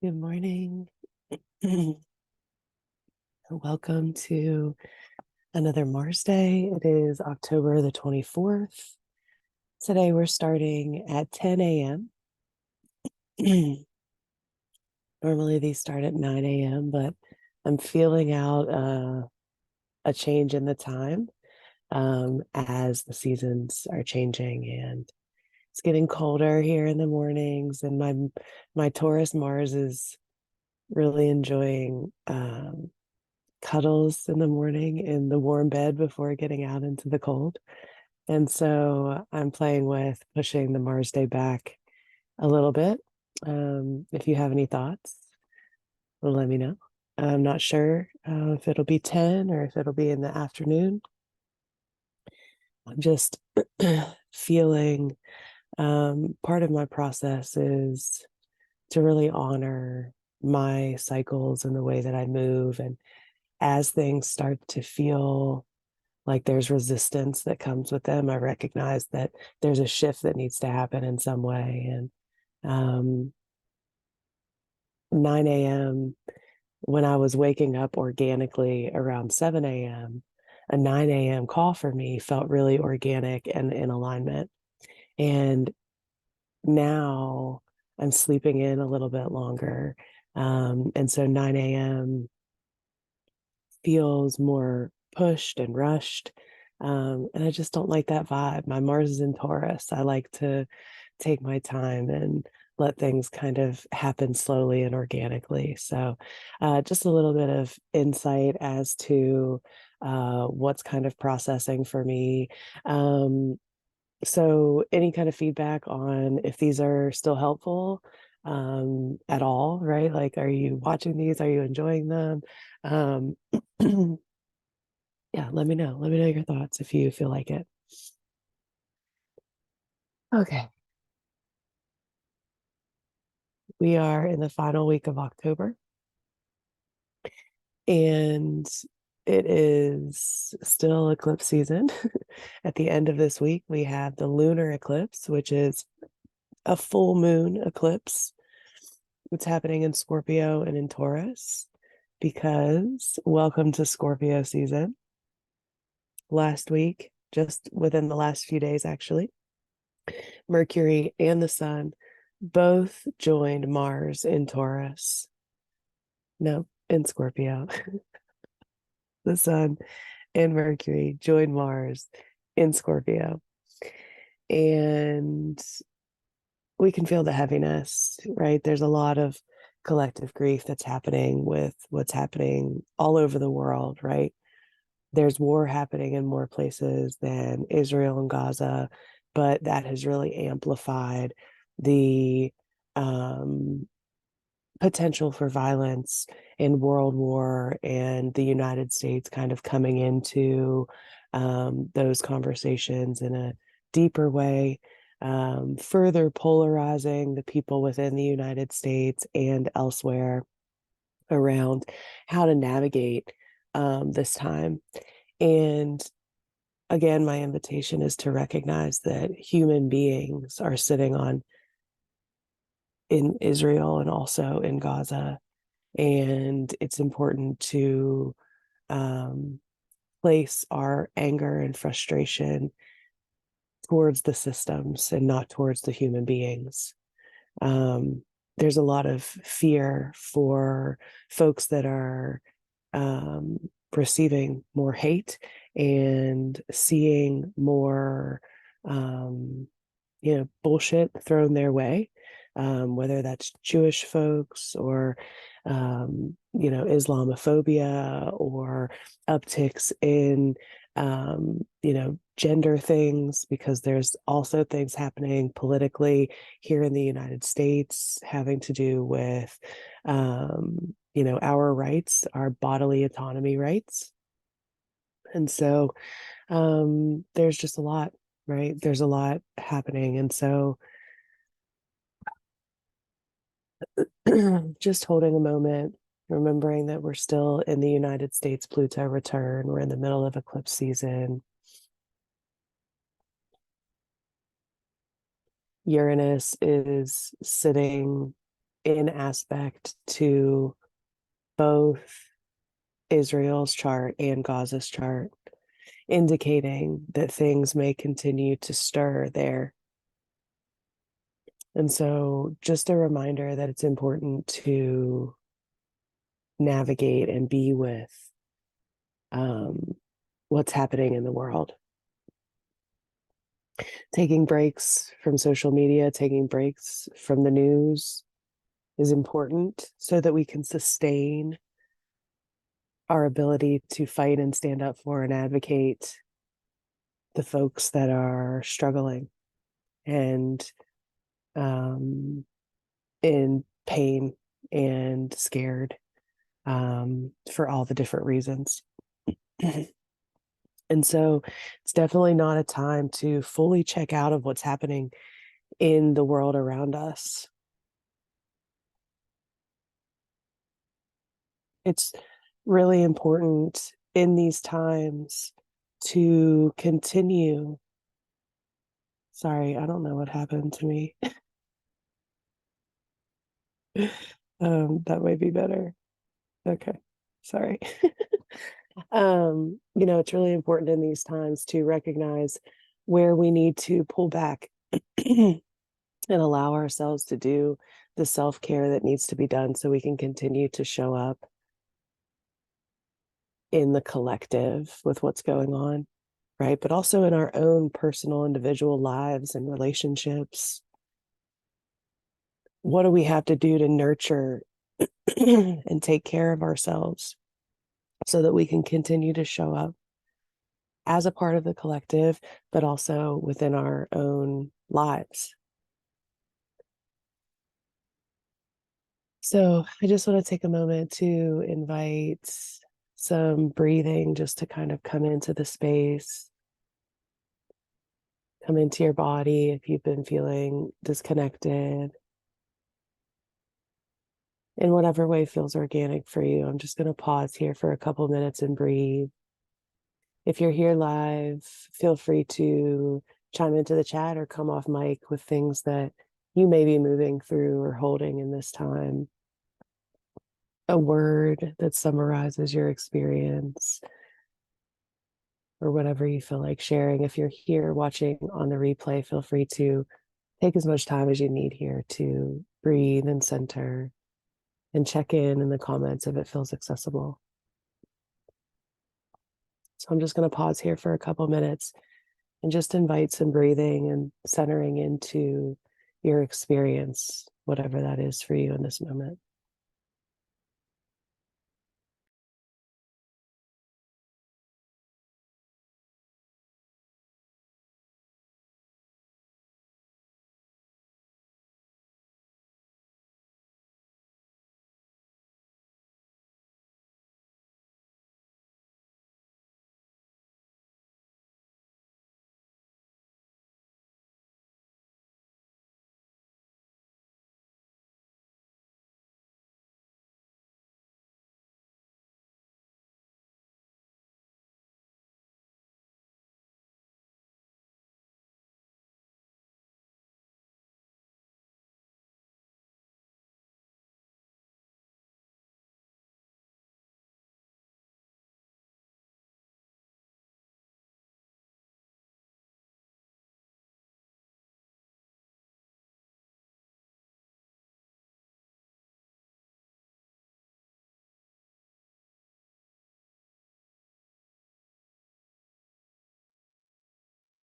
Good morning. Welcome to another Mars Day. It is October the 24th. Today we're starting at 10 a.m. Normally these start at 9 a.m., but I'm feeling out a change in the time as the seasons are changing and it's getting colder here in the mornings. And my Taurus Mars is really enjoying cuddles in the morning in the warm bed before getting out into the cold. And so I'm playing with pushing the Mars Day back a little bit. If you have any thoughts, let me know. I'm not sure if it'll be 10 or if it'll be in the afternoon. I'm just feeling part of my process is to really honor my cycles and the way that I move. And as things start to feel like there's resistance that comes with them, I recognize that there's a shift that needs to happen in some way. And 9 a.m., when I was waking up organically around 7 a.m., a 9 a.m. call for me felt really organic and in alignment. And now I'm sleeping in a little bit longer. And so 9 a.m. feels more pushed and rushed. And I just don't like that vibe. My Mars is in Taurus. I like to take my time and let things kind of happen slowly and organically. So, just a little bit of insight as to what's kind of processing for me. So, any kind of feedback on if these are still helpful at all, right? Like, are you watching these? Are you enjoying them? Um, yeah, let me know. Let me know your thoughts if you feel like it. Okay. We are in the final week of October, and it is still eclipse season. At the end of this week, we have the lunar eclipse, which is a full moon eclipse. It's happening in Scorpio and in Taurus because welcome to Scorpio season. Last week, just within the last few days, actually, Mercury and the Sun both joined Mars in Taurus. No, in Scorpio. The Sun and Mercury joined Mars in Scorpio. And we can feel the heaviness, right? There's a lot of collective grief that's happening with what's happening all over the world, right? There's war happening in more places than Israel and Gaza, but that has really amplified the um, potential for violence in world war and the United States kind of coming into those conversations in a deeper way, further polarizing the people within the United States and elsewhere around how to navigate this time. And again, my invitation is to recognize that human beings are sitting on in Israel and also in Gaza. And it's important to um, place our anger and frustration towards the systems and not towards the human beings. Um, there's a lot of fear for folks that are receiving more hate and seeing more, um, bullshit thrown their way, whether that's Jewish folks or, Islamophobia or upticks in, gender things, because there's also things happening politically here in the United States having to do with, our rights, our bodily autonomy rights. And so there's just a lot, right? There's a lot happening. And so just holding a moment, remembering that we're still in the United States Pluto return, we're in the middle of eclipse season. Uranus is sitting in aspect to both Israel's chart and Gaza's chart, indicating that things may continue to stir there. And so just a reminder that it's important to navigate and be with what's happening in the world. Taking breaks from social media, taking breaks from the news is important so that we can sustain our ability to fight and stand up for and advocate the folks that are struggling and in pain and scared for all the different reasons. And so it's definitely not a time to fully check out of what's happening in the world around us. It's really important in these times to continue. Sorry, I don't know what happened to me. That might be better. Okay, sorry. It's really important in these times to recognize where we need to pull back and allow ourselves to do the self-care that needs to be done so we can continue to show up in the collective with what's going on, right? But also in our own personal, individual lives and relationships. What do we have to do to nurture and take care of ourselves so that we can continue to show up as a part of the collective, but also within our own lives? So I just want to take a moment to invite some breathing just to kind of come into the space, come into your body if you've been feeling disconnected in whatever way feels organic for you. I'm just going to pause here for a couple minutes and breathe. If you're here live, feel free to chime into the chat or come off mic with things that you may be moving through or holding in this time. A word that summarizes your experience or whatever you feel like sharing. If you're here watching on the replay, feel free to take as much time as you need here to breathe and center and check in the comments if it feels accessible. So I'm just going to pause here for a couple minutes and just invite some breathing and centering into your experience, whatever that is for you in this moment.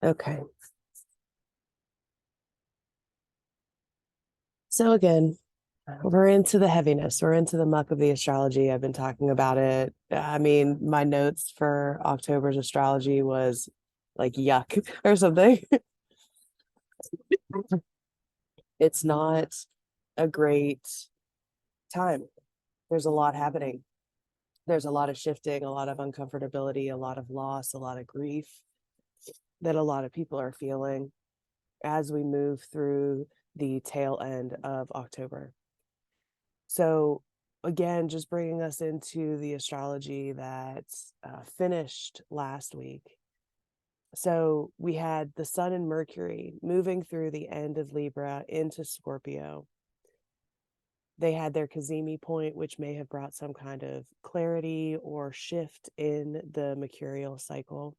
Okay. So again, we're into the heaviness. We're into the muck of the astrology. I've been talking about it. I mean, my notes for October's astrology was like yuck or something. It's not a great time. There's a lot happening. There's a lot of shifting, a lot of uncomfortability, a lot of loss, a lot of grief that a lot of people are feeling as we move through the tail end of October. So again, just bringing us into the astrology that finished last week. So we had the Sun and Mercury moving through the end of Libra into Scorpio. They had their Cazimi point, which may have brought some kind of clarity or shift in the mercurial cycle.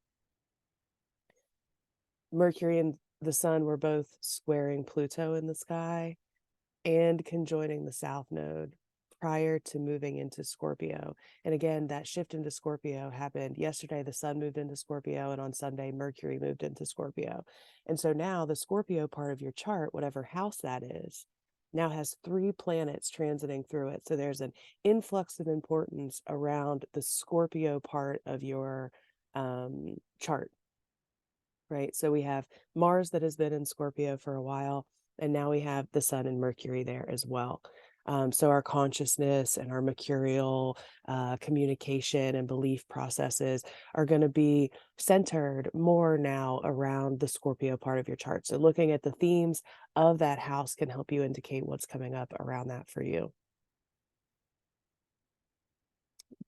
Mercury and the sun were both squaring Pluto in the sky and conjoining the south node prior to moving into Scorpio. And again, that shift into Scorpio happened yesterday. The sun moved into Scorpio, and on Sunday, Mercury moved into Scorpio. And so now the Scorpio part of your chart, whatever house that is, now has 3 planets transiting through it. So there's an influx of importance around the Scorpio part of your chart, right? So we have Mars that has been in Scorpio for a while, and now we have the sun and Mercury there as well. So our consciousness and our mercurial communication and belief processes are going to be centered more now around the Scorpio part of your chart. So looking at the themes of that house can help you indicate what's coming up around that for you.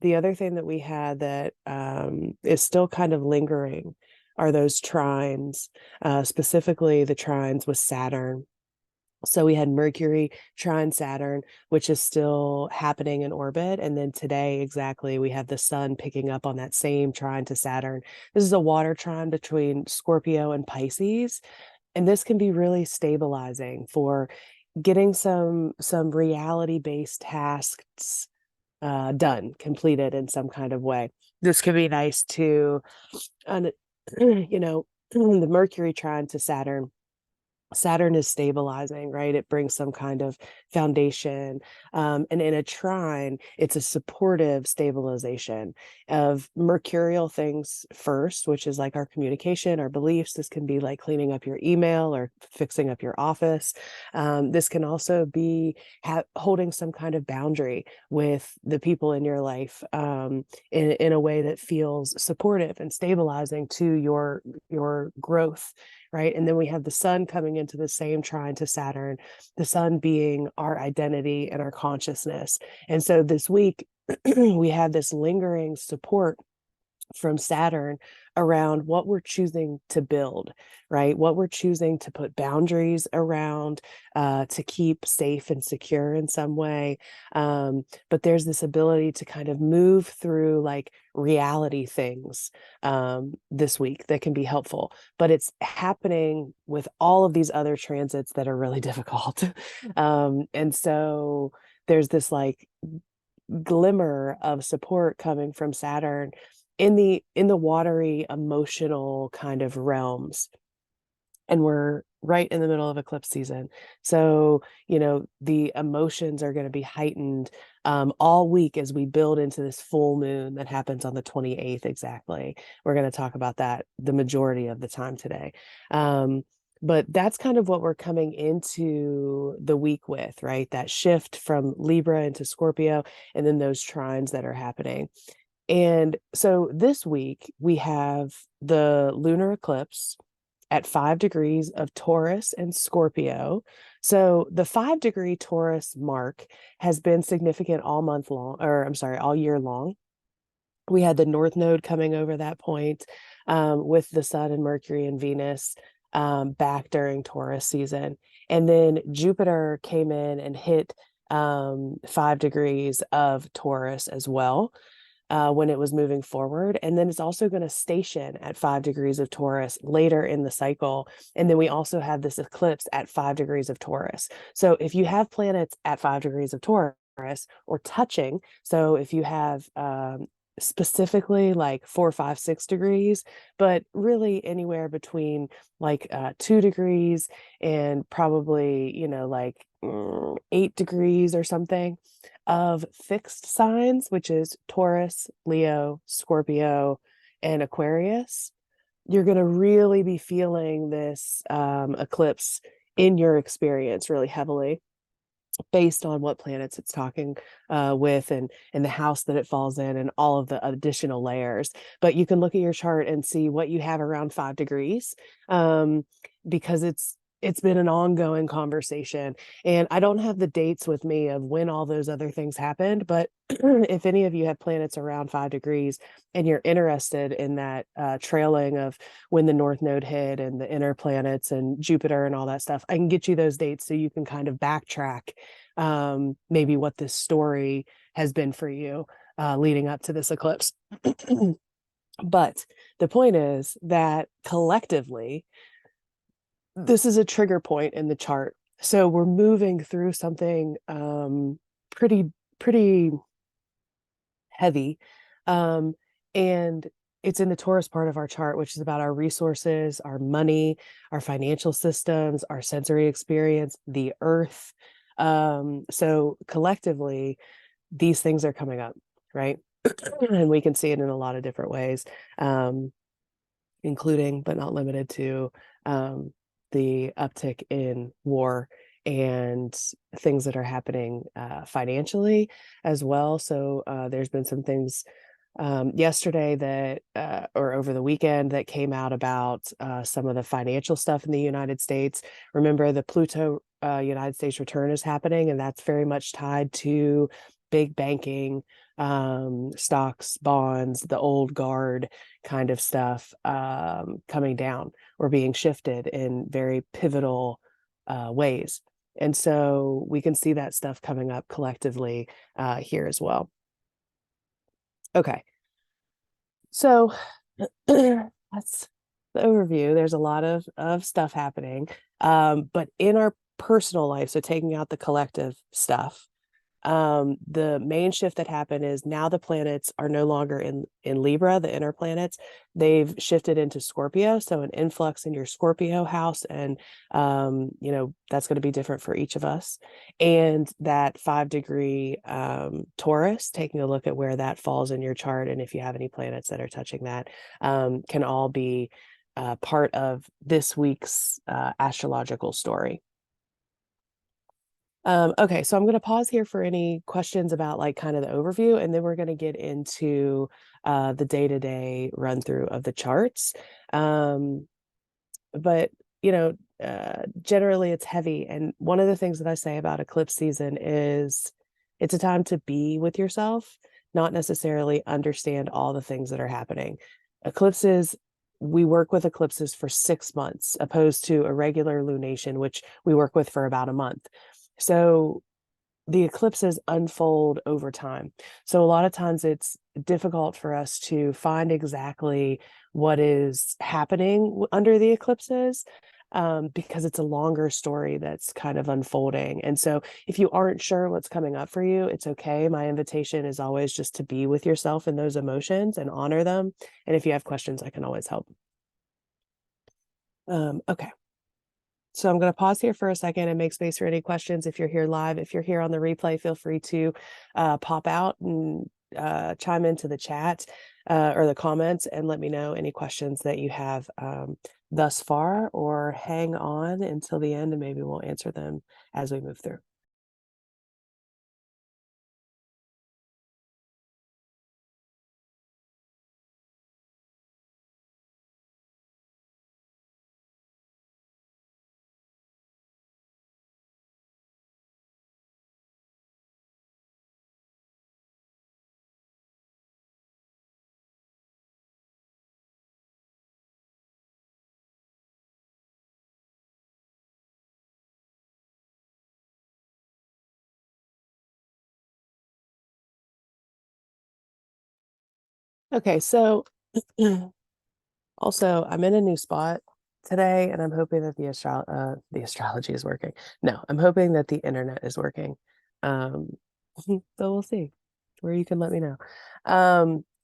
The other thing that we had that is still kind of lingering are those trines, specifically the trines with Saturn. So we had Mercury trine Saturn, which is still happening in orbit. And then today, exactly, we have the sun picking up on that same trine to Saturn. This is a water trine between Scorpio and Pisces. And this can be really stabilizing for getting some reality-based tasks done, completed in some kind of way. This could be nice to, you know, the Mercury trine to Saturn is stabilizing, right? It brings some kind of foundation. And in a trine, it's a supportive stabilization of mercurial things first, which is like our communication, our beliefs. This can be like cleaning up your email or fixing up your office. This can also be holding some kind of boundary with the people in your life in a way that feels supportive and stabilizing to your growth, right? And then we have the sun coming into the same trine to Saturn, the sun being our identity and our consciousness. And so this week, we have this lingering support from Saturn around what we're choosing to build, right? What we're choosing to put boundaries around, to keep safe and secure in some way. But there's this ability to kind of move through like reality things this week that can be helpful. But it's happening with all of these other transits that are really difficult. And so there's this like glimmer of support coming from Saturn in the watery emotional kind of realms, and we're right in the middle of eclipse season. So, the emotions are going to be heightened all week as we build into this full moon that happens on the 28th exactly. We're going to talk about that the majority of the time today. But that's kind of what we're coming into the week with, right? That shift from Libra into Scorpio, and then those trines that are happening. And so this week we have the lunar eclipse at 5 degrees of Taurus and Scorpio. So the 5-degree Taurus mark has been significant all month long, or I'm sorry, all year long. We had the North Node coming over that point with the Sun and Mercury and Venus back during Taurus season. And then Jupiter came in and hit 5 degrees of Taurus as well when it was moving forward. And then it's also going to station at 5 degrees of Taurus later in the cycle. And then we also have this eclipse at 5 degrees of Taurus. So if you have planets at 5 degrees of Taurus or touching, so if you have specifically like 4, 5, 6 degrees, but really anywhere between like 2 degrees and probably, like 8 degrees or something of fixed signs, which is Taurus, Leo, Scorpio, and Aquarius, you're going to really be feeling this eclipse in your experience really heavily, based on what planets it's talking with and the house that it falls in and all of the additional layers. But you can look at your chart and see what you have around 5 degrees because it's been an ongoing conversation. And I don't have the dates with me of when all those other things happened, but if any of you have planets around 5 degrees and you're interested in that trailing of when the North Node hit and the inner planets and Jupiter and all that stuff, I can get you those dates so you can kind of backtrack maybe what this story has been for you leading up to this eclipse. But the point is that collectively, this is a trigger point in the chart. So we're moving through something pretty heavy. And it's in the Taurus part of our chart, which is about our resources, our money, our financial systems, our sensory experience, the earth. So collectively, these things are coming up, right? And we can see it in a lot of different ways, including but not limited to the uptick in war and things that are happening financially as well. So there's been some things yesterday that or over the weekend that came out about some of the financial stuff in the United States. Remember, the Pluto United States return is happening, and that's very much tied to big banking, stocks, bonds, the old guard kind of stuff coming down or being shifted in very pivotal ways. And so we can see that stuff coming up collectively here as well. Okay. So that's the overview. There's a lot of stuff happening. But in our personal life, so taking out the collective stuff, the main shift that happened is now the planets are no longer in Libra, the inner planets. They've shifted into Scorpio, so an influx in your Scorpio house, and that's going to be different for each of us. And that 5-degree Taurus, taking a look at where that falls in your chart, and if you have any planets that are touching that, can all be part of this week's astrological story. Okay, so I'm going to pause here for any questions about like kind of the overview, and then we're going to get into the day-to-day run through of the charts. But generally it's heavy, and one of the things that I say about eclipse season is it's a time to be with yourself, not necessarily understand all the things that are happening. Eclipses, we work with eclipses for 6 months, opposed to a regular lunation, which we work with for about a month. So the eclipses unfold over time. So a lot of times it's difficult for us to find exactly what is happening under the eclipses because it's a longer story that's kind of unfolding. And so if you aren't sure what's coming up for you, it's okay. My invitation is always just to be with yourself in those emotions and honor them. And if you have questions, I can always help. Okay. So I'm going to pause here for a second and make space for any questions. If you're here live, if you're here on the replay, feel free to pop out and chime into the chat or the comments and let me know any questions that you have thus far, or hang on until the end and maybe we'll answer them as we move through. Okay, so also I'm in a new spot today, and I'm hoping that the astrology is working. No, I'm hoping that the internet is working. So we'll see, where you can let me know.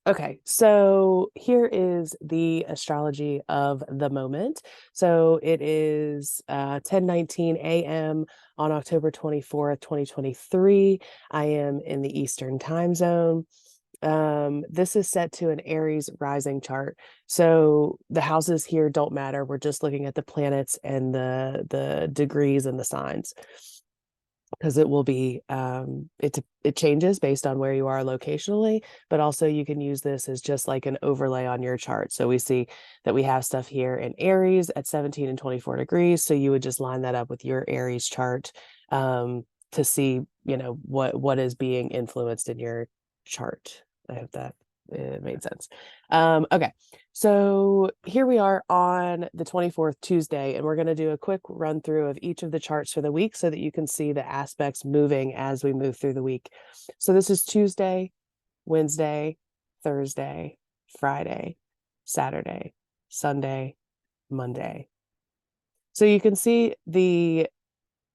Okay, so here is the astrology of the moment. So it is 10:19 a.m. on October 24th, 2023. I am in the Eastern time zone. This is set to an Aries rising chart. So the houses here don't matter. We're just looking at the planets and the degrees and the signs, because it will be it changes based on where you are locationally, but also you can use this as just like an overlay on your chart. So we see that we have stuff here in Aries at 17 and 24 degrees. So you would just line that up with your Aries chart to see, what is being influenced in your chart. I hope that it made sense. Okay, so here we are on the 24th, Tuesday, and we're going to do a quick run through of each of the charts for the week so that you can see the aspects moving as we move through the week. So this is Tuesday, Wednesday, Thursday, Friday, Saturday, Sunday, Monday. So you can see the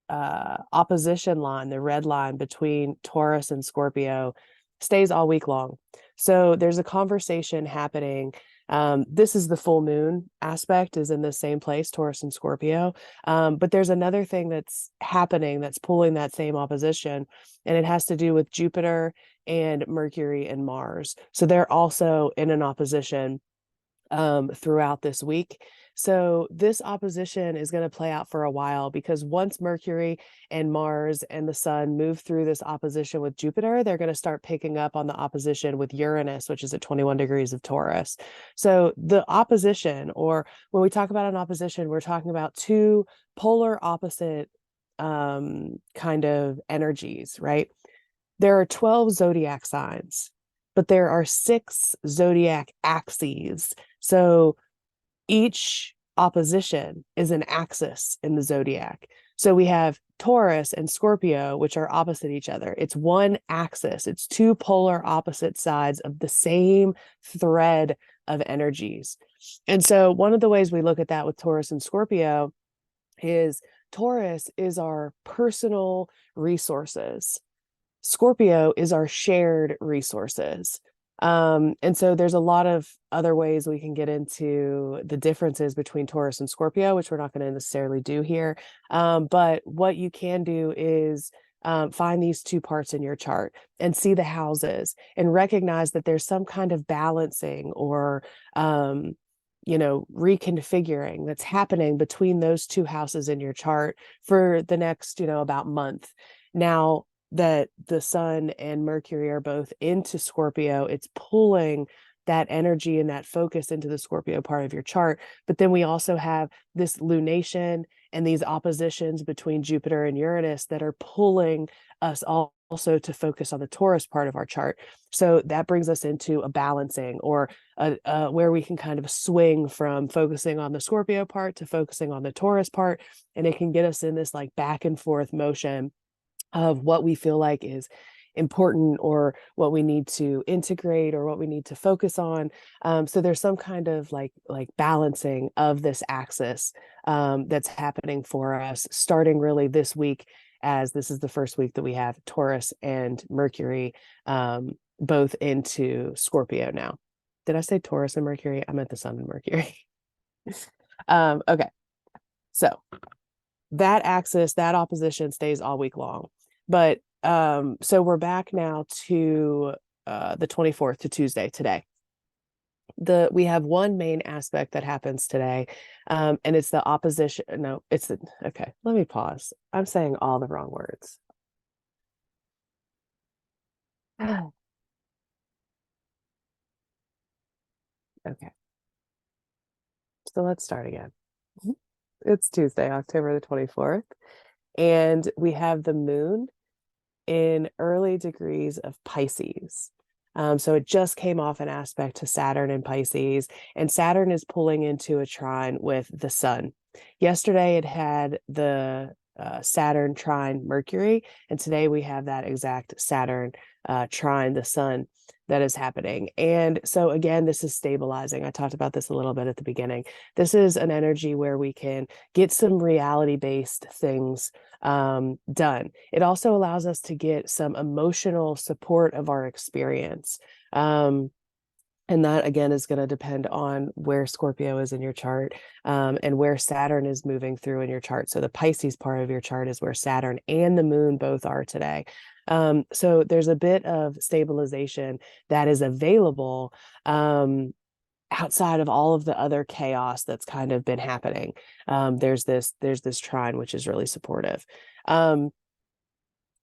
opposition line, the red line between Taurus and Scorpio, stays all week long. So there's a conversation happening. This is the full moon aspect is in the same place, Taurus and Scorpio. But there's another thing that's happening that's pulling that same opposition, and it has to do with Jupiter and Mercury and Mars. So they're also in an opposition throughout this week. So this opposition is going to play out for a while because once Mercury and Mars and the Sun move through this opposition with Jupiter, they're going to start picking up on the opposition with Uranus, which is at 21 degrees of Taurus. So the opposition, or when we talk about an opposition, we're talking about two polar opposite kind of energies, right? There are 12 zodiac signs, but there are 6 zodiac axes. So each opposition is an axis in the zodiac. So we have Taurus and Scorpio, which are opposite each other. It's one axis, it's two polar opposite sides of the same thread of energies. And so one of the ways we look at that with Taurus and Scorpio is Taurus is our personal resources. Scorpio is our shared resources. And so there's a lot of other ways we can get into the differences between Taurus and Scorpio, which we're not going to necessarily do here. But what you can do is find these two parts in your chart and see the houses and recognize that there's some kind of balancing or reconfiguring that's happening between those two houses in your chart for the next, about month. Now, that the Sun and Mercury are both into Scorpio, it's pulling that energy and that focus into the Scorpio part of your chart. But then we also have this lunation and these oppositions between Jupiter and Uranus that are pulling us also to focus on the Taurus part of our chart. So that brings us into a balancing, or where we can kind of swing from focusing on the Scorpio part to focusing on the Taurus part. And it can get us in this like back and forth motion of what we feel like is important, or what we need to integrate, or what we need to focus on. So there's some kind of like balancing of this axis that's happening for us starting really this week, as this is the first week that we have Taurus and Mercury both into Scorpio now. Did I say Taurus and Mercury? I meant the Sun and Mercury. Okay, so that axis, that opposition stays all week long. But so we're back now to the 24th, to Tuesday, today. We have one main aspect that happens today, and it's the opposition. No, okay, let me pause. I'm saying all the wrong words. Okay, so let's start again. It's Tuesday, October the 24th, and we have the moon in early degrees of Pisces. So it just came off an aspect to Saturn in Pisces, and Saturn is pulling into a trine with the Sun. Yesterday it had the Saturn trine Mercury, and today we have that exact Saturn trine the Sun that is happening. And so again, this is stabilizing. I talked about this a little bit at the beginning. This is an energy where we can get some reality-based things done. It also allows us to get some emotional support of our experience. And that, again, is going to depend on where Scorpio is in your chart and where Saturn is moving through in your chart. So the Pisces part of your chart is where Saturn and the moon both are today. So there's a bit of stabilization that is available outside of all of the other chaos that's kind of been happening. There's this trine, which is really supportive.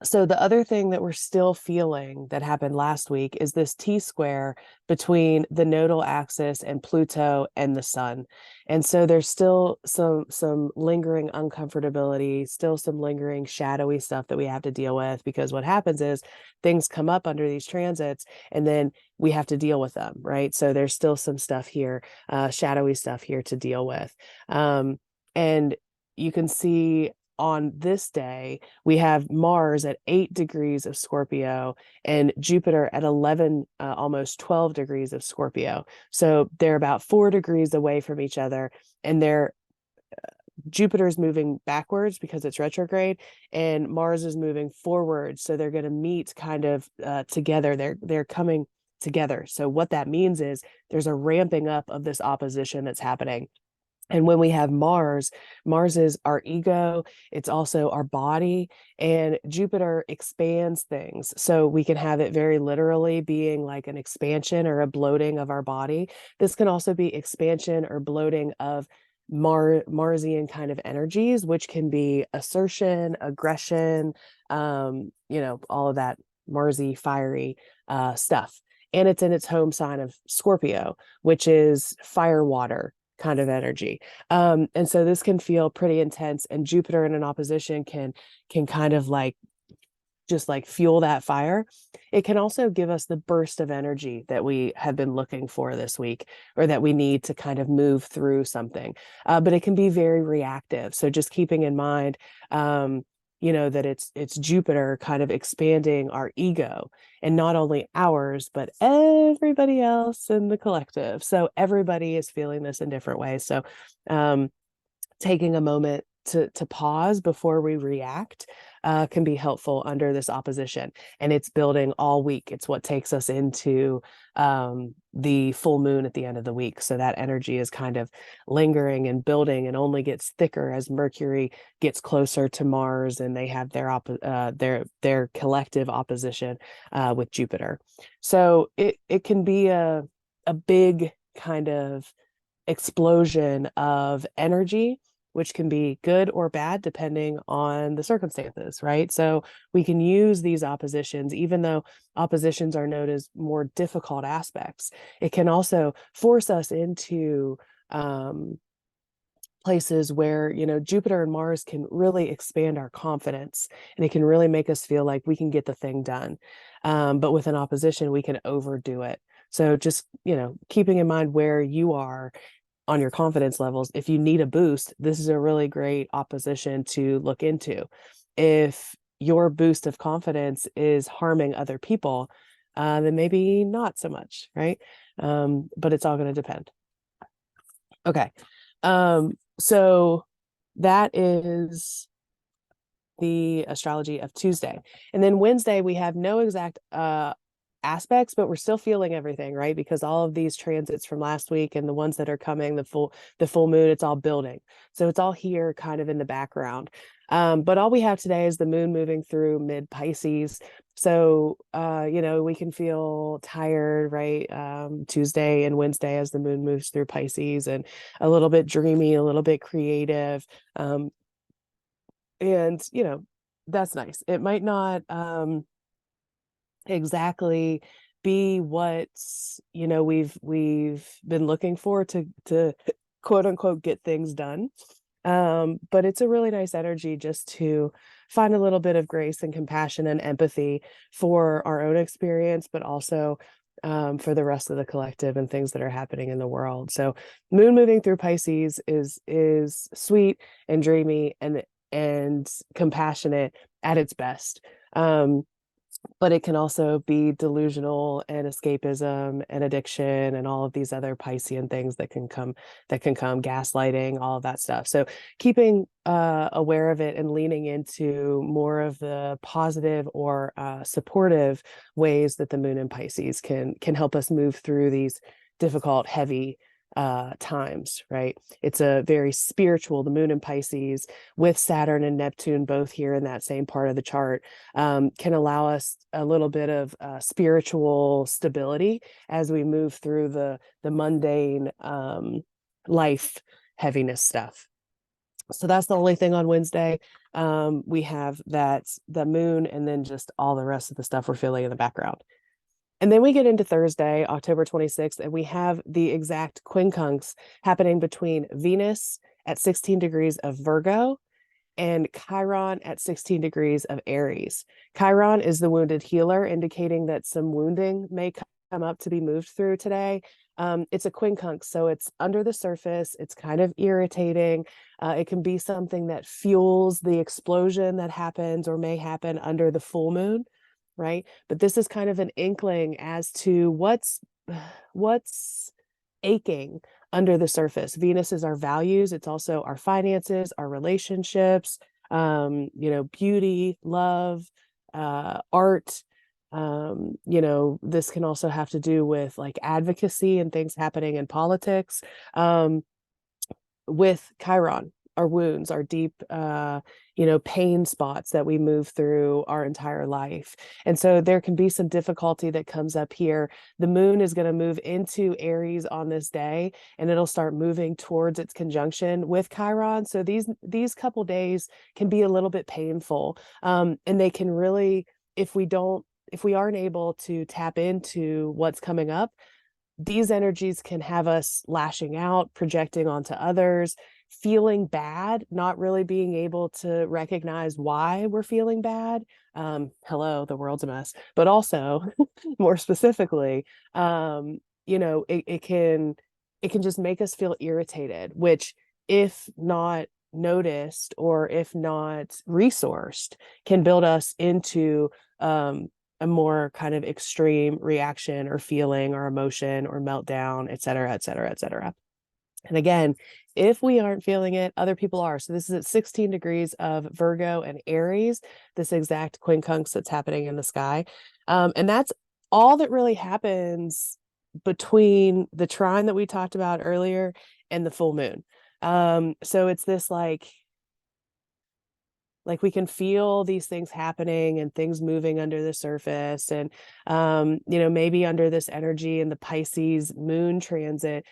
So the other thing that we're still feeling that happened last week is this T-square between the nodal axis and Pluto and the sun. And so there's still some lingering uncomfortability, still some lingering shadowy stuff that we have to deal with, because what happens is things come up under these transits and then we have to deal with them, right? So there's still some stuff here, shadowy stuff here to deal with. And you can see on this day, we have Mars at 8 degrees of Scorpio and Jupiter at 11, almost 12 degrees of Scorpio. So they're about 4 degrees away from each other, and Jupiter is moving backwards because it's retrograde, and Mars is moving forward. So they're going to meet kind of together. They're coming together. So what that means is there's a ramping up of this opposition that's happening. And when we have Mars, Mars is our ego, it's also our body, and Jupiter expands things. So we can have it very literally being like an expansion or a bloating of our body. This can also be expansion or bloating of Marsian kind of energies, which can be assertion, aggression, all of that Marsy, fiery stuff. And it's in its home sign of Scorpio, which is fire water kind of energy. And so this can feel pretty intense, and Jupiter in an opposition can kind of like just like fuel that fire. It can also give us the burst of energy that we have been looking for this week, or that we need to kind of move through something. But it can be very reactive. So just keeping in mind, that it's Jupiter kind of expanding our ego, and not only ours, but everybody else in the collective. So everybody is feeling this in different ways. So taking a moment to pause before we react can be helpful under this opposition, and it's building all week. It's what takes us into the full moon at the end of the week. So that energy is kind of lingering and building, and only gets thicker as Mercury gets closer to Mars, and they have their collective opposition with Jupiter. So it can be a big kind of explosion of energy, which can be good or bad depending on the circumstances, right? So we can use these oppositions, even though oppositions are known as more difficult aspects. It can also force us into places where, Jupiter and Mars can really expand our confidence, and it can really make us feel like we can get the thing done. But with an opposition, we can overdo it. So just, keeping in mind where you are on your confidence levels. If you need a boost, this is a really great opposition to look into. If your boost of confidence is harming other people, then maybe not so much, right? But it's all going to depend. Okay. So that is the astrology of Tuesday. And then Wednesday, we have no exact aspects, but we're still feeling everything, right? Because all of these transits from last week and the ones that are coming, the full moon, it's all building. So it's all here kind of in the background. But all we have today is the moon moving through mid Pisces. So, we can feel tired, right? Tuesday and Wednesday as the moon moves through Pisces, and a little bit dreamy, a little bit creative. And, that's nice. It might not, exactly be what we've been looking for to quote unquote get things done, but it's a really nice energy just to find a little bit of grace and compassion and empathy for our own experience, but also for the rest of the collective and things that are happening in the world. So moon moving through Pisces is sweet and dreamy and compassionate at its best. But it can also be delusional and escapism and addiction and all of these other Piscean things that can come, gaslighting, all of that stuff. So keeping aware of it and leaning into more of the positive or supportive ways that the moon in Pisces can help us move through these difficult, heavy times, right? It's a very spiritual, the moon in Pisces with Saturn and Neptune both here in that same part of the chart, can allow us a little bit of spiritual stability as we move through the mundane life heaviness stuff. So that's the only thing on Wednesday. We have that the moon, and then just all the rest of the stuff we're feeling in the background. And then we get into Thursday, October 26th, and we have the exact quincunx happening between Venus at 16 degrees of Virgo and Chiron at 16 degrees of Aries. Chiron is the wounded healer, indicating that some wounding may come up to be moved through today. It's a quincunx, so it's under the surface. It's kind of irritating. It can be something that fuels the explosion that happens or may happen under the full moon, right? But this is kind of an inkling as to what's aching under the surface. Venus is our values. It's also our finances, our relationships, beauty, love, art. This can also have to do with like advocacy and things happening in politics. With Chiron, our wounds, our deep, pain spots that we move through our entire life. And so there can be some difficulty that comes up here. The moon is going to move into Aries on this day, and it'll start moving towards its conjunction with Chiron. So these couple days can be a little bit painful. And they can really, if we aren't able to tap into what's coming up, these energies can have us lashing out, projecting onto others, feeling bad, not really being able to recognize why we're feeling bad. Hello, the world's a mess. But also, more specifically, it can just make us feel irritated, which, if not noticed or if not resourced, can build us into a more kind of extreme reaction or feeling or emotion or meltdown, et cetera, et cetera, et cetera. And again, if we aren't feeling it, other people are. So this is at 16 degrees of Virgo and Aries, this exact quincunx that's happening in the sky. And that's all that really happens between the trine that we talked about earlier and the full moon. So it's this like we can feel these things happening and things moving under the surface. And maybe under this energy and the Pisces moon transit,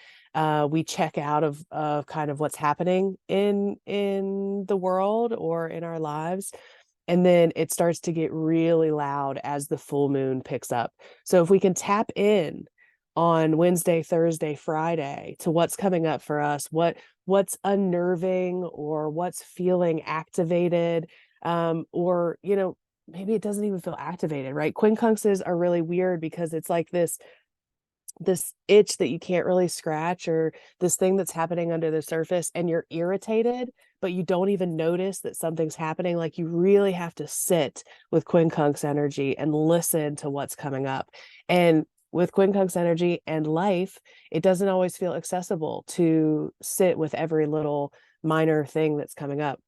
we check out of kind of what's happening in the world or in our lives, and then it starts to get really loud as the full moon picks up. So if we can tap in on Wednesday, Thursday, Friday to what's coming up for us, what's unnerving or what's feeling activated, or maybe it doesn't even feel activated, right? Quincunxes are really weird because it's like this itch that you can't really scratch, or this thing that's happening under the surface, and you're irritated, but you don't even notice that something's happening. Like, you really have to sit with quincunx energy and listen to what's coming up. And with quincunx energy and life, it doesn't always feel accessible to sit with every little minor thing that's coming up.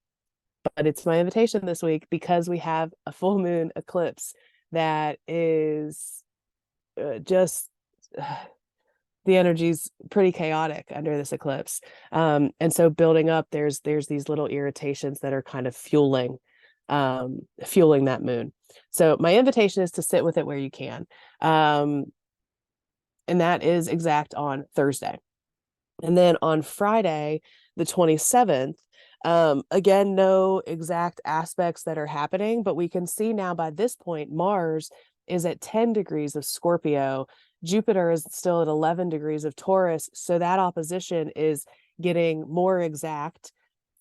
But it's my invitation this week, because we have a full moon eclipse that is just the energy's pretty chaotic under this eclipse. And so building up, there's these little irritations that are kind of fueling that moon. So my invitation is to sit with it where you can. And that is exact on Thursday. And then on Friday, the 27th, again, no exact aspects that are happening, but we can see now by this point, Mars is at 10 degrees of Scorpio. Jupiter is still at 11 degrees of Taurus. So that opposition is getting more exact.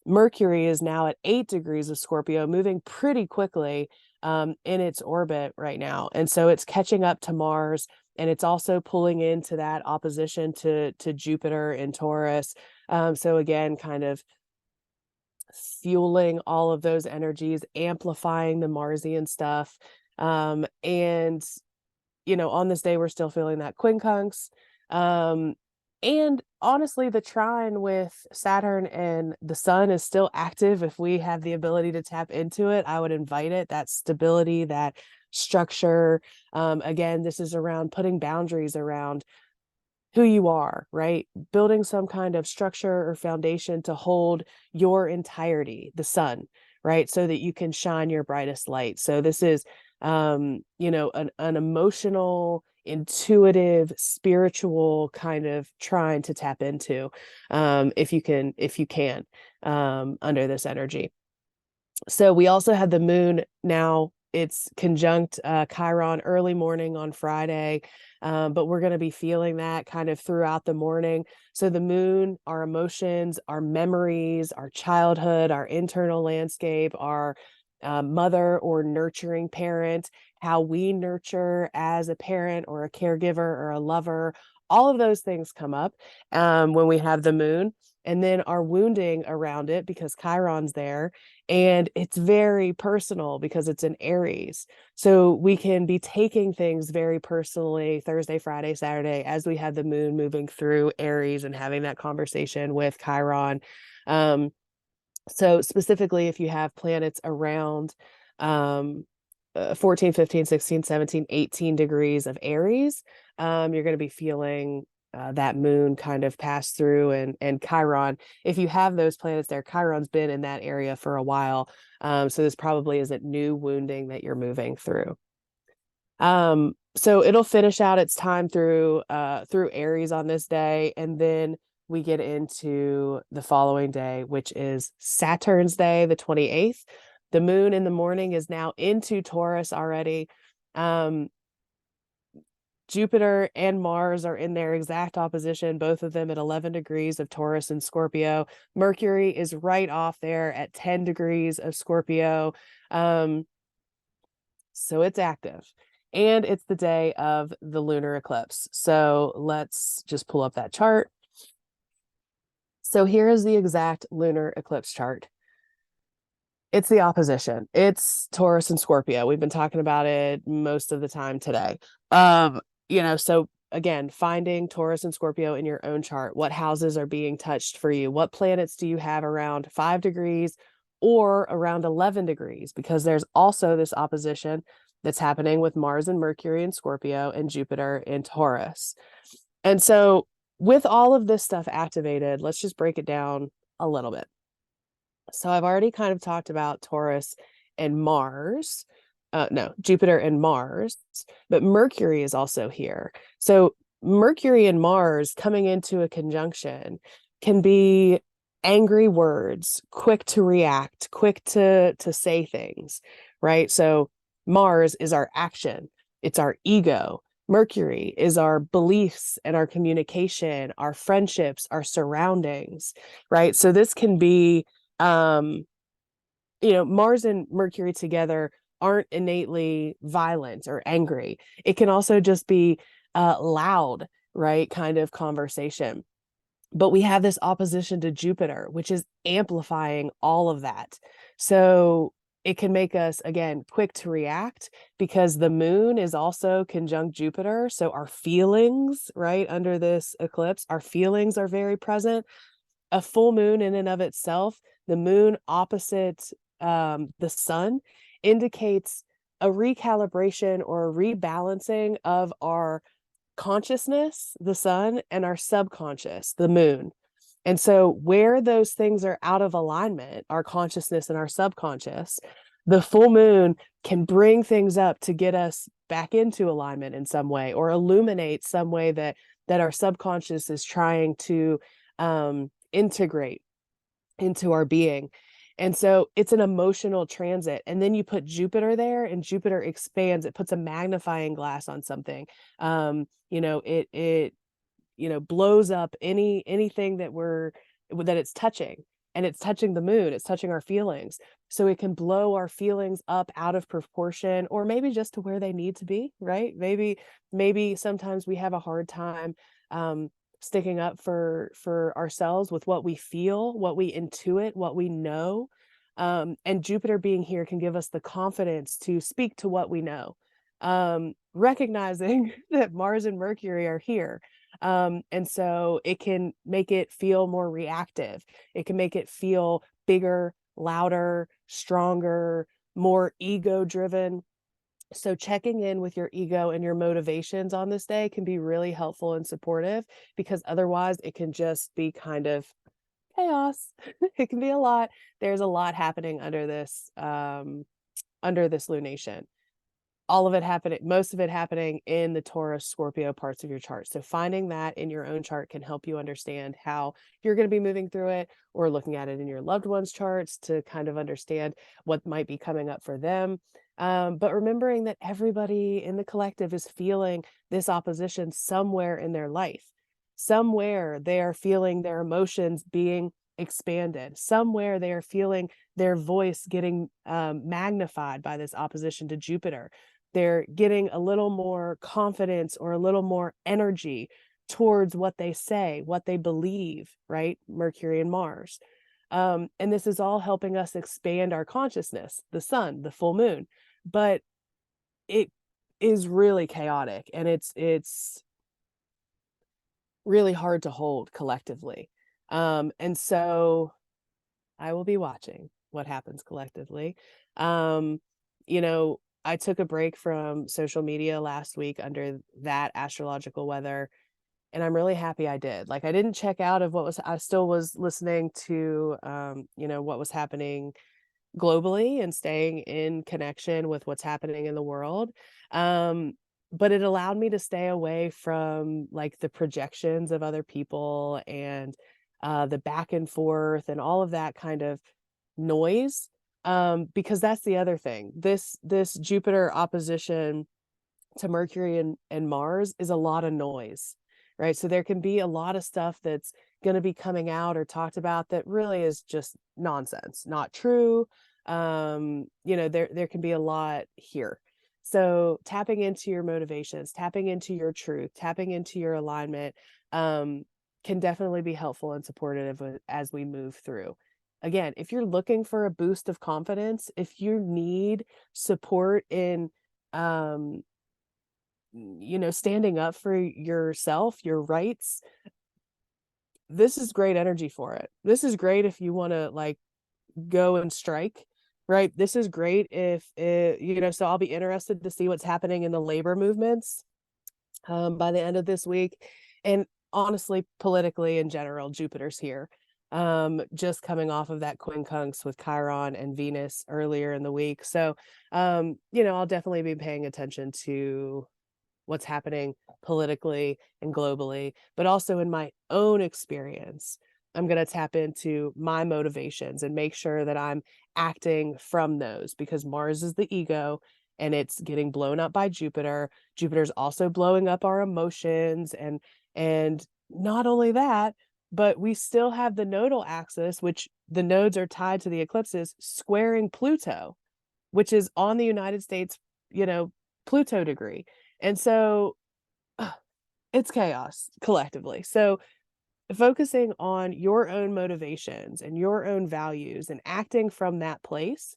Mercury is now at 8 degrees of Scorpio, moving pretty quickly in its orbit right now. And so it's catching up to Mars, and it's also pulling into that opposition to Jupiter in Taurus. So again, kind of fueling all of those energies, amplifying the Marsian stuff. And on this day, we're still feeling that quincunx. And honestly, the trine with Saturn and the sun is still active. If we have the ability to tap into it, I would invite it, that stability, that structure. Again, this is around putting boundaries around who you are, right? Building some kind of structure or foundation to hold your entirety, the sun, right? So that you can shine your brightest light. So this is, an emotional, intuitive, spiritual kind of trying to tap into, if you can, under this energy. So we also had the moon now. It's conjunct Chiron early morning on Friday, but we're going to be feeling that kind of throughout the morning. So the moon, our emotions, our memories, our childhood, our internal landscape, our mother or nurturing parent, how we nurture as a parent or a caregiver or a lover, all of those things come up when we have the moon. And then our wounding around it because Chiron's there, and it's very personal because it's in Aries. So we can be taking things very personally Thursday, Friday, Saturday, as we have the moon moving through Aries and having that conversation with Chiron. So specifically, if you have planets around 14, 15, 16, 17, 18 degrees of Aries, you're going to be feeling that moon kind of pass through, and Chiron. If you have those planets there, Chiron's been in that area for a while. So this probably isn't new wounding that you're moving through. So it'll finish out its time through Aries on this day, and then we get into the following day, which is Saturn's Day, the 28th. The moon in the morning is now into Taurus already. Jupiter and Mars are in their exact opposition, both of them at 11 degrees of Taurus and Scorpio. Mercury is right off there at 10 degrees of Scorpio. So it's active. And it's the day of the lunar eclipse. So let's just pull up that chart. So here is the exact lunar eclipse chart. It's the opposition. It's Taurus and Scorpio. We've been talking about it most of the time today. So again, finding Taurus and Scorpio in your own chart. What houses are being touched for you? What planets do you have around 5 degrees or around 11 degrees? Because there's also this opposition that's happening with Mars and Mercury in Scorpio and Jupiter in Taurus. And so with all of this stuff activated, let's just break it down a little bit. So I've already kind of talked about Taurus and Mars. No, Jupiter and Mars, but Mercury is also here. So Mercury and Mars coming into a conjunction can be angry words, quick to react, quick to say things, right? So Mars is our action, it's our ego. Mercury is our beliefs and our communication, our friendships, our surroundings, right? So this can be um Mars and Mercury together aren't innately violent or angry. It can also just be loud, right? Kind of conversation. But we have this opposition to Jupiter, which is amplifying all of that. So it can make us, again, quick to react because the moon is also conjunct Jupiter. So our feelings, right, under this eclipse, our feelings are very present. A full moon in and of itself, the moon opposite the sun, indicates a recalibration or a rebalancing of our consciousness, the sun, and our subconscious, the moon. And so, where those things are out of alignment, our consciousness and our subconscious, the full moon can bring things up to get us back into alignment in some way or illuminate some way that our subconscious is trying to integrate into our being. And so it's an emotional transit. And then you put Jupiter there, and Jupiter expands, it puts a magnifying glass on something. It blows up anything that it's touching, and it's touching the moon, it's touching our feelings. So it can blow our feelings up out of proportion, or maybe just to where they need to be, right? Maybe sometimes we have a hard time sticking up for ourselves with what we feel, what we intuit, what we know. And Jupiter being here can give us the confidence to speak to what we know, recognizing that Mars and Mercury are here. And so it can make it feel more reactive. It can make it feel bigger, louder, stronger, more ego driven. So checking in with your ego and your motivations on this day can be really helpful and supportive, because otherwise it can just be kind of chaos. It can be a lot. There's a lot happening under this lunation. all of it happening, most of it happening in the Taurus Scorpio parts of your chart. So finding that in your own chart can help you understand how you're going to be moving through it, or looking at it in your loved ones' charts to kind of understand what might be coming up for them. But remembering that everybody in the collective is feeling this opposition somewhere in their life. Somewhere they are feeling their emotions being expanded. Somewhere they are feeling their voice getting magnified by this opposition to Jupiter. They're getting a little more confidence or a little more energy towards what they say, what they believe, right? Mercury and Mars. And this is all helping us expand our consciousness, the sun, the full moon. But it is really chaotic, and it's really hard to hold collectively. And so I will be watching what happens collectively. Um, you know, I took a break from social media last week under that astrological weather, and I'm really happy I did. Like, I didn't check out of what was, I still was listening to, what was happening globally and staying in connection with what's happening in the world. But it allowed me to stay away from like the projections of other people and the back and forth and all of that kind of noise. Because that's the other thing. This Jupiter opposition to Mercury and Mars is a lot of noise, right? So there can be a lot of stuff that's going to be coming out or talked about that really is just nonsense, not true. There can be a lot here. So tapping into your motivations, tapping into your truth, tapping into your alignment, can definitely be helpful and supportive as we move through. Again, if you're looking for a boost of confidence, if you need support in standing up for yourself, your rights, this is great energy for it. This is great if you want to like go and strike, right? This is great if so I'll be interested to see what's happening in the labor movements by the end of this week. And honestly, politically in general, Jupiter's here. Just coming off of that quincunx with Chiron and Venus earlier in the week. So I'll definitely be paying attention to what's happening politically and globally, but also in my own experience. I'm going to tap into my motivations and make sure that I'm acting from those, because Mars is the ego and it's getting blown up by Jupiter. Jupiter's also blowing up our emotions, and not only that, but we still have the nodal axis, which the nodes are tied to the eclipses, squaring Pluto, which is on the United States, Pluto degree. And so it's chaos collectively. So focusing on your own motivations and your own values and acting from that place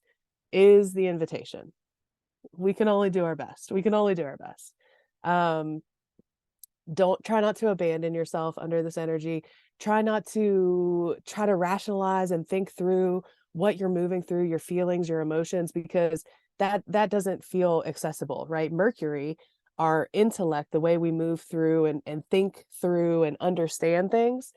is the invitation. We can only do our best. Don't try not to abandon yourself under this energy. Try not to rationalize and think through what you're moving through, your feelings, your emotions, because that doesn't feel accessible, right? Mercury, our intellect, the way we move through and think through and understand things,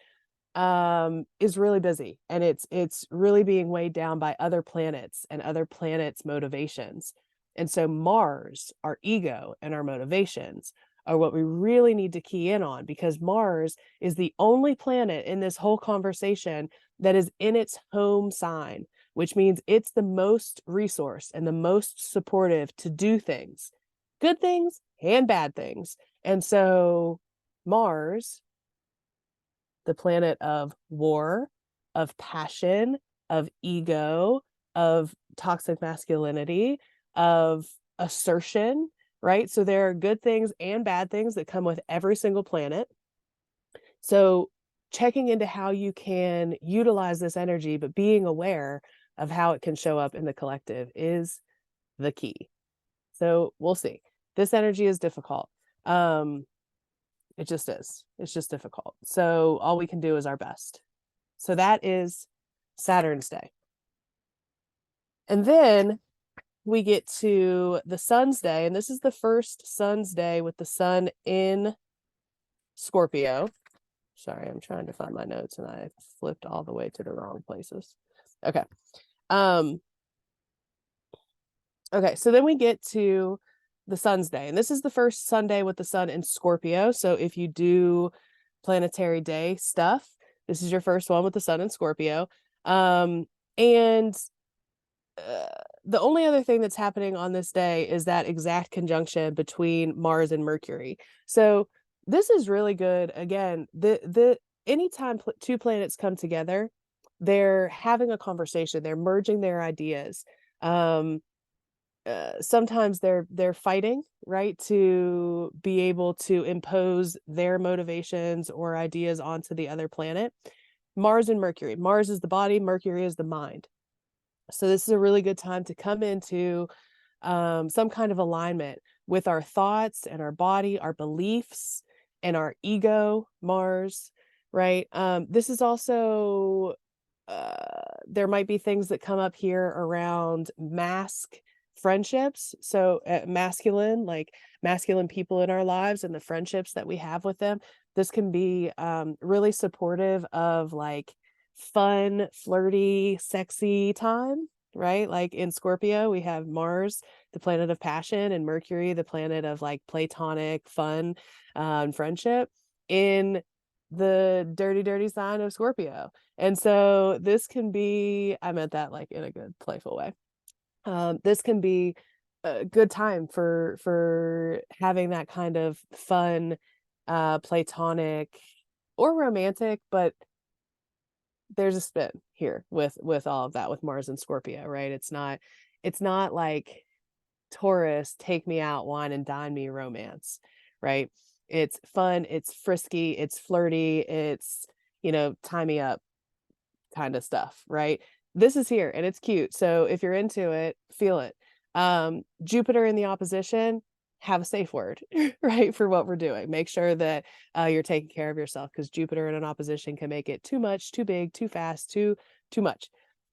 is really busy, and it's really being weighed down by other planets and other planets' motivations. And so Mars, our ego and our motivations, are what we really need to key in on, because Mars is the only planet in this whole conversation that is in its home sign, which means it's the most resource and the most supportive to do things, good things and bad things. And so Mars, the planet of war, of passion, of ego, of toxic masculinity, of assertion, right? So there are good things and bad things that come with every single planet. So checking into how you can utilize this energy, but being aware of how it can show up in the collective is the key. So we'll see. This energy is difficult. It just is. It's just difficult. So all we can do is our best. So that is Saturn's day. And then we get to the sun's day, and this is the first sun's day with the sun in Scorpio. Sorry, I'm trying to find my notes and I flipped all the way to the wrong places. Okay. Okay, so then we get to the sun's day. And this is the first Sunday with the sun in Scorpio. So if you do planetary day stuff, this is your first one with the sun in Scorpio. And the only other thing that's happening on this day is that exact conjunction between Mars and Mercury. So this is really good. Again, the anytime two planets come together, they're having a conversation, they're merging their ideas. Sometimes they're fighting, right, to be able to impose their motivations or ideas onto the other planet. Mars and Mercury. Mars is the body, Mercury is the mind. So this is a really good time to come into some kind of alignment with our thoughts and our body, our beliefs, and our ego, Mars, right? This is also, there might be things that come up here around mask friendships. So masculine, like masculine people in our lives and the friendships that we have with them. This can be really supportive of like fun, flirty, sexy time, right? Like in Scorpio, we have Mars, the planet of passion, and Mercury, the planet of like platonic fun and friendship in the dirty, dirty sign of Scorpio. And so this can be, I meant that like in a good, playful way. This can be a good time for having that kind of fun, platonic or romantic, but there's a spin here with all of that with Mars and Scorpio, right? It's not like Taurus, take me out, wine and dine me romance, right? It's fun, it's frisky, it's flirty, it's, tie me up kind of stuff, right? This is here and it's cute. So if you're into it, feel it. Jupiter in the opposition, have a safe word, right? For what we're doing. Make sure that you're taking care of yourself, because Jupiter in an opposition can make it too much, too big, too fast, too much.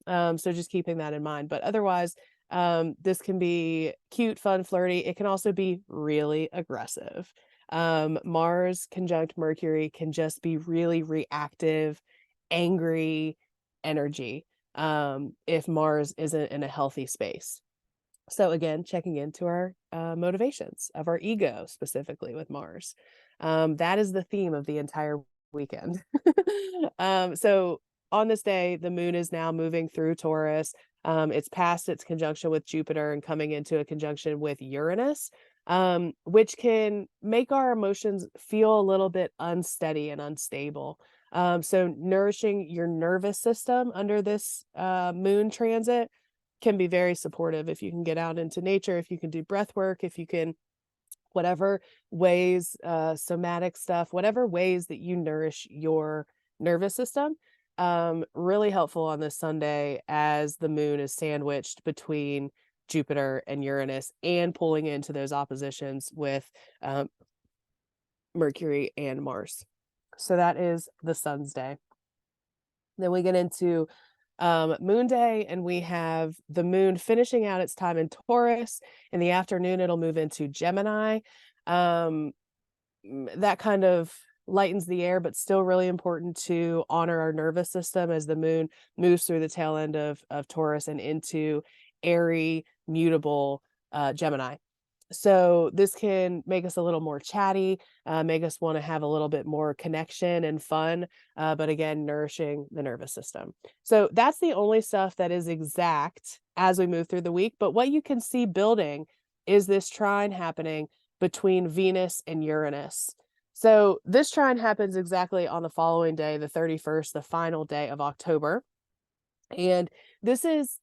So just keeping that in mind. But otherwise, this can be cute, fun, flirty. It can also be really aggressive. Mars conjunct Mercury can just be really reactive, angry energy if Mars isn't in a healthy space. So again, checking into our motivations of our ego, specifically with Mars. That is the theme of the entire weekend. So on this day, the moon is now moving through Taurus. It's past its conjunction with Jupiter and coming into a conjunction with Uranus, which can make our emotions feel a little bit unsteady and unstable. So nourishing your nervous system under this moon transit can be very supportive if you can get out into nature, if you can do breath work, if you can, whatever ways, somatic stuff, whatever ways that you nourish your nervous system. Really helpful on this Sunday as the moon is sandwiched between Jupiter and Uranus and pulling into those oppositions with Mercury and Mars. So that is the sun's day. Then we get into moon day, and we have the moon finishing out its time in Taurus. In the afternoon, it'll move into Gemini. That kind of lightens the air, but still really important to honor our nervous system as the moon moves through the tail end of Taurus and into airy, mutable Gemini. So this can make us a little more chatty, make us want to have a little bit more connection and fun, but again, nourishing the nervous system. So that's the only stuff that is exact as we move through the week. But what you can see building is this trine happening between Venus and Uranus. So this trine happens exactly on the following day, the 31st, the final day of October. And this is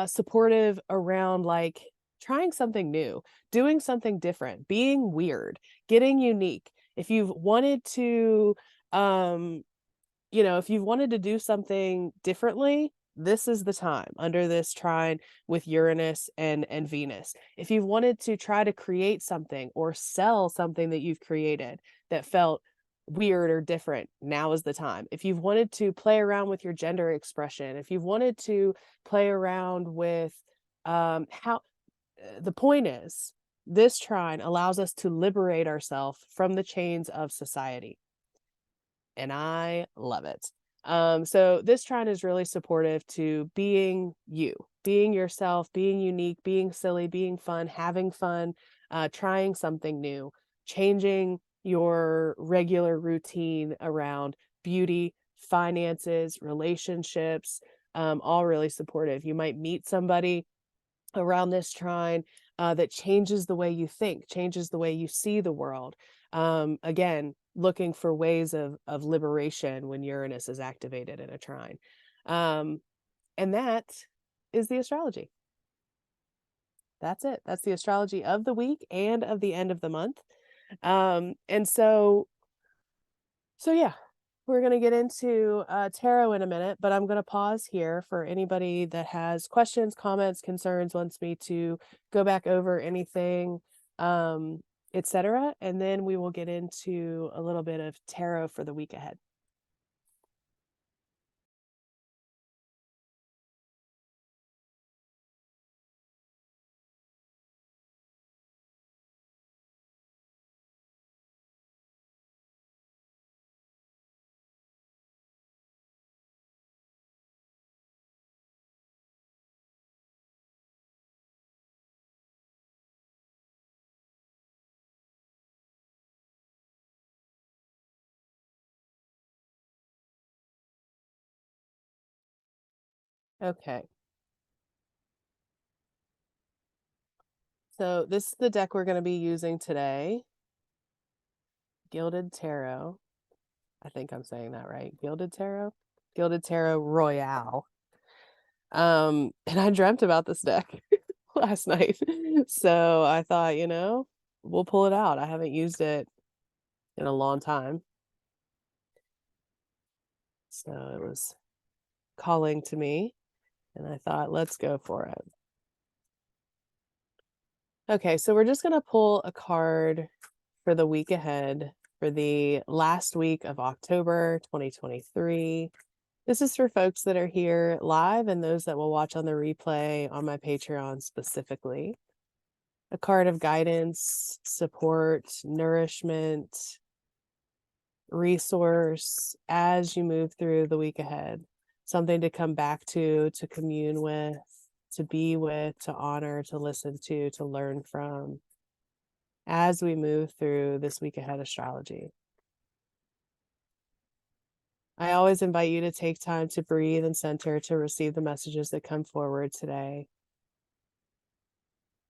supportive around like trying something new, doing something different, being weird, getting unique. If you've wanted to, if you've wanted to do something differently, this is the time under this trine with Uranus and Venus. If you've wanted to try to create something or sell something that you've created that felt weird or different, now is the time. If you've wanted to play around with your gender expression, if you've wanted to play around with how the point is, this trine allows us to liberate ourselves from the chains of society. And I love it. So this trine is really supportive to being you, being yourself, being unique, being silly, being fun, having fun, trying something new, changing your regular routine around beauty, finances, relationships, all really supportive. You might meet somebody around this trine that changes the way you think, changes the way you see the world. Again, looking for ways of liberation when Uranus is activated in a trine. And that is the astrology. That's it. That's the astrology of the week and of the end of the month. And so yeah, we're going to get into tarot in a minute, but I'm going to pause here for anybody that has questions, comments, concerns, wants me to go back over anything, etc. And then we will get into a little bit of tarot for the week ahead. Okay. So this is the deck we're going to be using today. Gilded Tarot. I think I'm saying that right. Gilded Tarot? Gilded Tarot Royale. And I dreamt about this deck last night. So I thought, we'll pull it out. I haven't used it in a long time. So it was calling to me, and I thought, let's go for it. Okay, so we're just going to pull a card for the week ahead for the last week of October 2023. This is for folks that are here live and those that will watch on the replay on my Patreon specifically. A card of guidance, support, nourishment, resource as you move through the week ahead. Something to come back to commune with, to be with, to honor, to listen to learn from as we move through this week ahead astrology. I always invite you to take time to breathe and center to receive the messages that come forward today.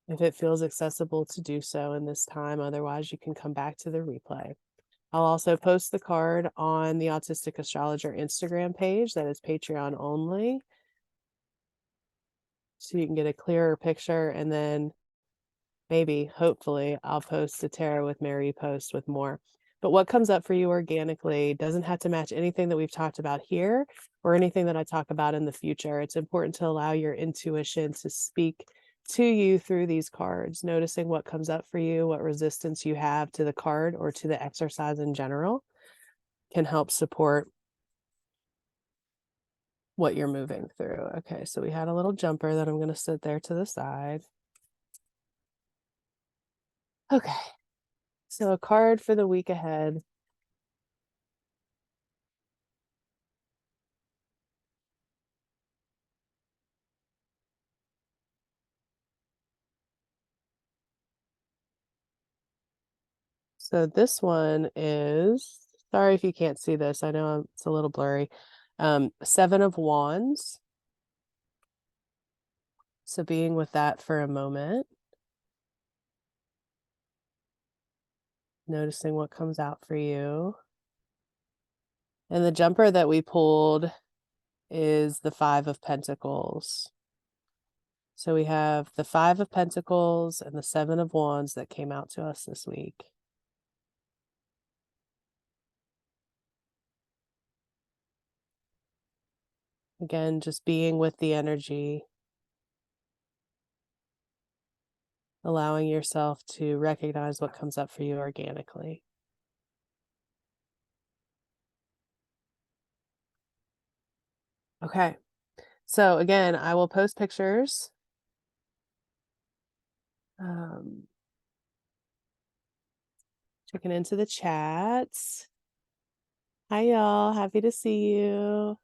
If it feels accessible to do so in this time, otherwise you can come back to the replay. I'll also post the card on the Autistic Astrologer Instagram page that is Patreon only, so you can get a clearer picture, and then maybe, hopefully, I'll post a Tarot with Mary post with more. But what comes up for you organically doesn't have to match anything that we've talked about here or anything that I talk about in the future. It's important to allow your intuition to speak to you through these cards, noticing what comes up for you, what resistance you have to the card or to the exercise in general can help support what you're moving through. Okay, so we had a little jumper that I'm going to sit there to the side. Okay, so a card for the week ahead. So this one is, sorry if you can't see this, I know it's a little blurry. Seven of Wands. So being with that for a moment. Noticing what comes out for you. And the jumper that we pulled is the Five of Pentacles. So we have the Five of Pentacles and the Seven of Wands that came out to us this week. Again, just being with the energy, allowing yourself to recognize what comes up for you organically. Okay, so again, I will post pictures. Checking into the chats. Hi, y'all. Happy to see you.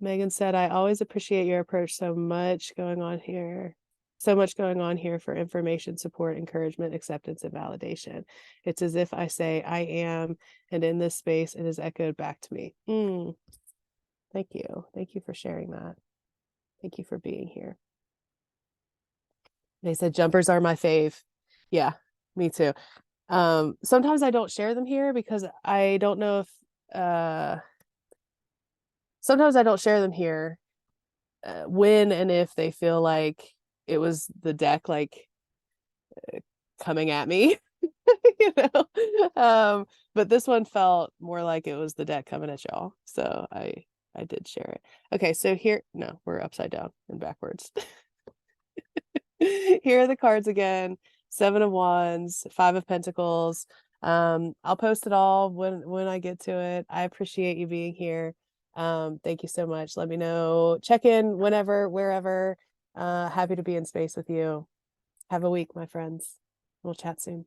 Megan said, I always appreciate your approach so much going on here. So much going on here for information, support, encouragement, acceptance, and validation. It's as if I say, I am, and in this space, it is echoed back to me. Thank you. Thank you for sharing that. Thank you for being here. They said jumpers are my fave. Yeah, me too. Sometimes I don't share them here because I don't know if sometimes I don't share them here when and if they feel like it was the deck like coming at me. You know. But this one felt more like it was the deck coming at y'all. So I did share it. Okay, so here, no, we're upside down and backwards. Here are the cards again. 7 of Wands, 5 of Pentacles. I'll post it all when I get to it. I appreciate you being here. Thank you so much. Let me know. Check in whenever, wherever. Happy to be in space with you. Have a week, my friends. We'll chat soon.